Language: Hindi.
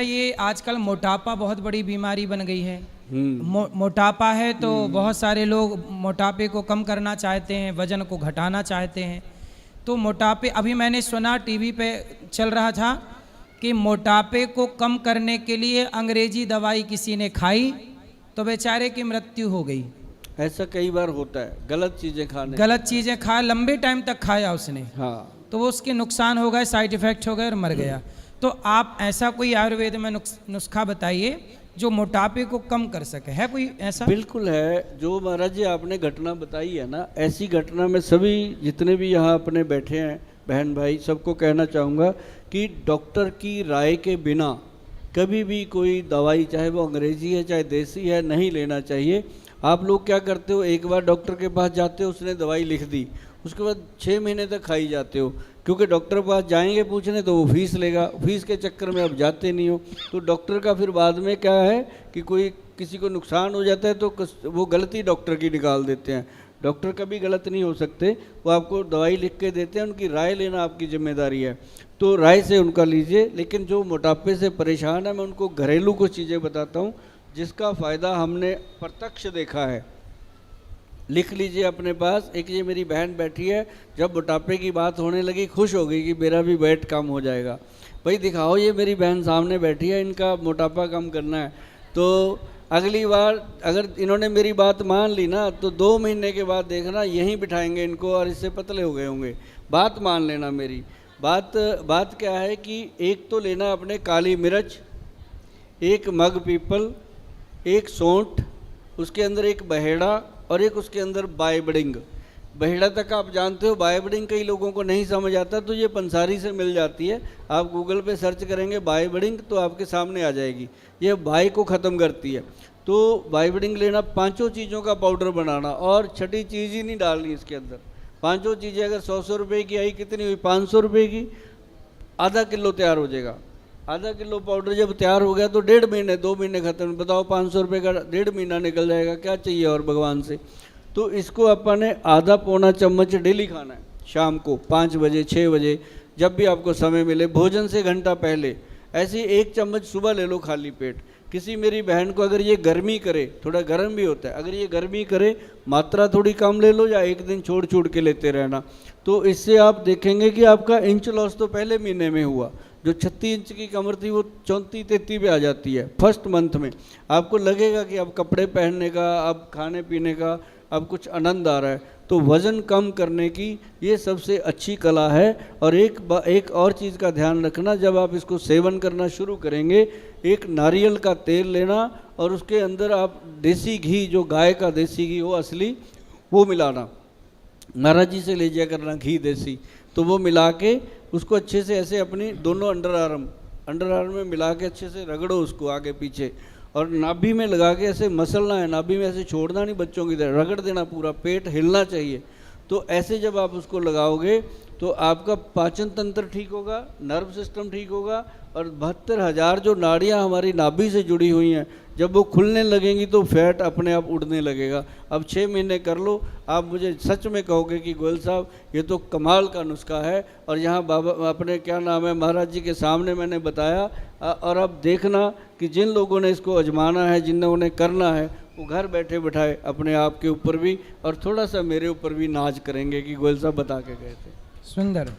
ये आजकल मोटापा बहुत बड़ी बीमारी बन गई है। मोटापा है तो बहुत सारे लोग मोटापे को कम करना चाहते हैं, वजन को घटाना चाहते हैं। तो मोटापे, अभी मैंने सुना टीवी पे चल रहा था कि मोटापे को कम करने के लिए अंग्रेजी दवाई किसी ने खाई तो बेचारे की मृत्यु हो गई। ऐसा कई बार होता है, गलत चीजें खा लंबे टाइम तक खाया उसने। हाँ, तो वो उसके नुकसान हो गए, साइड इफेक्ट हो गए और मर गया। तो आप ऐसा कोई आयुर्वेद में नुस्खा बताइए जो मोटापे को कम कर सके, है कोई ऐसा? बिल्कुल है। जो महाराज जी आपने घटना बताई है ना, ऐसी घटना में सभी जितने भी यहाँ अपने बैठे हैं बहन भाई सबको कहना चाहूँगा कि डॉक्टर की राय के बिना कभी भी कोई दवाई, चाहे वो अंग्रेजी है चाहे देसी है, नहीं लेना चाहिए। आप लोग क्या करते हो, एक बार डॉक्टर के पास जाते हो, उसने दवाई लिख दी, उसके बाद 6 महीने तक खाई जाते हो, क्योंकि डॉक्टर के पास जाएंगे पूछने तो वो फीस लेगा, फीस के चक्कर में आप जाते नहीं हो। तो डॉक्टर का फिर बाद में क्या है कि कोई किसी को नुकसान हो जाता है तो वो गलती डॉक्टर की निकाल देते हैं। डॉक्टर कभी गलत नहीं हो सकते, वो आपको दवाई लिख के देते हैं, उनकी राय लेना आपकी जिम्मेदारी है, तो राय से उनका लीजिए। लेकिन जो मोटापे से परेशान है, मैं उनको घरेलू कुछ चीज़ें बताता हूँ जिसका फ़ायदा हमने प्रत्यक्ष देखा है। लिख लीजिए अपने पास। एक ये मेरी बहन बैठी है, जब मोटापे की बात होने लगी खुश हो गई कि मेरा भी वेट कम हो जाएगा। भाई दिखाओ, ये मेरी बहन सामने बैठी है, इनका मोटापा कम करना है। तो अगली बार अगर इन्होंने मेरी बात मान ली ना, तो 2 महीने के बाद देखना यहीं बिठाएंगे इनको और इससे पतले हो गए होंगे। बात मान लेना मेरी। बात क्या है कि एक तो लेना अपने काली मिर्च, एक मग पीपल, एक सौंठ, उसके अंदर एक बहेड़ा और एक उसके अंदर बायबडिंग। बहेड़ा तक आप जानते हो, बायबडिंग कई लोगों को नहीं समझ आता, तो ये पंसारी से मिल जाती है। आप गूगल पे सर्च करेंगे बायबडिंग तो आपके सामने आ जाएगी। ये बाई को ख़त्म करती है। तो बायबडिंग लेना, 5 चीज़ों का पाउडर बनाना और छठी चीज़ ही नहीं डालनी इसके अंदर। 5 चीज़ें अगर 100 रुपये की आई, कितनी हुई? 500 रुपये की। आधा किलो तैयार हो जाएगा। आधा किलो पाउडर जब तैयार हो गया तो 1.5 महीने 2 महीने खत्म। बताओ 500 रुपये का 1.5 महीना निकल जाएगा, क्या चाहिए और भगवान से। तो इसको अपन ने आधा पौना चम्मच डेली खाना है, शाम को 5 बजे 6 बजे जब भी आपको समय मिले, भोजन से घंटा पहले। ऐसे 1 चम्मच सुबह ले लो खाली पेट। किसी मेरी बहन को अगर ये गर्मी करे, थोड़ा गर्म भी होता है, अगर ये गर्मी करे, मात्रा थोड़ी कम ले लो या एक दिन छोड़ के लेते रहना। तो इससे आप देखेंगे कि आपका इंच लॉस तो पहले महीने में हुआ। जो 36 इंच की कमर थी वो 34-33 पे आ जाती है फर्स्ट मंथ में। आपको लगेगा कि अब कपड़े पहनने का, अब खाने पीने का, अब कुछ आनंद आ रहा है। तो वज़न कम करने की ये सबसे अच्छी कला है। और एक और चीज़ का ध्यान रखना, जब आप इसको सेवन करना शुरू करेंगे, एक नारियल का तेल लेना और उसके अंदर आप देसी घी, जो गाय का देसी घी हो असली, वो मिलाना। महाराज जी से ले जाया करना घी देसी। तो वो मिला के उसको अच्छे से ऐसे अपनी दोनों अंडर आर्म में मिला के अच्छे से रगड़ो उसको आगे पीछे, और नाभि में लगा के ऐसे मसलना है। नाभि में ऐसे छोड़ना नहीं, बच्चों की तरह रगड़ देना, पूरा पेट हिलना चाहिए। तो ऐसे जब आप उसको लगाओगे तो आपका पाचन तंत्र ठीक होगा, नर्व सिस्टम ठीक होगा, और 72,000 जो नाड़ियाँ हमारी नाभि से जुड़ी हुई हैं, जब वो खुलने लगेंगी तो फैट अपने आप उड़ने लगेगा। अब 6 महीने कर लो, आप मुझे सच में कहोगे कि गोयल साहब ये तो कमाल का नुस्खा है। और यहाँ बाबा अपने क्या नाम है, महाराज जी के सामने मैंने बताया। और अब देखना कि जिन लोगों ने इसको आजमाना है, जिन लोगों ने करना है, वो घर बैठे बैठाए अपने आप के ऊपर भी और थोड़ा सा मेरे ऊपर भी नाज करेंगे कि गोयल साहब बता के गए थे। सुंदर।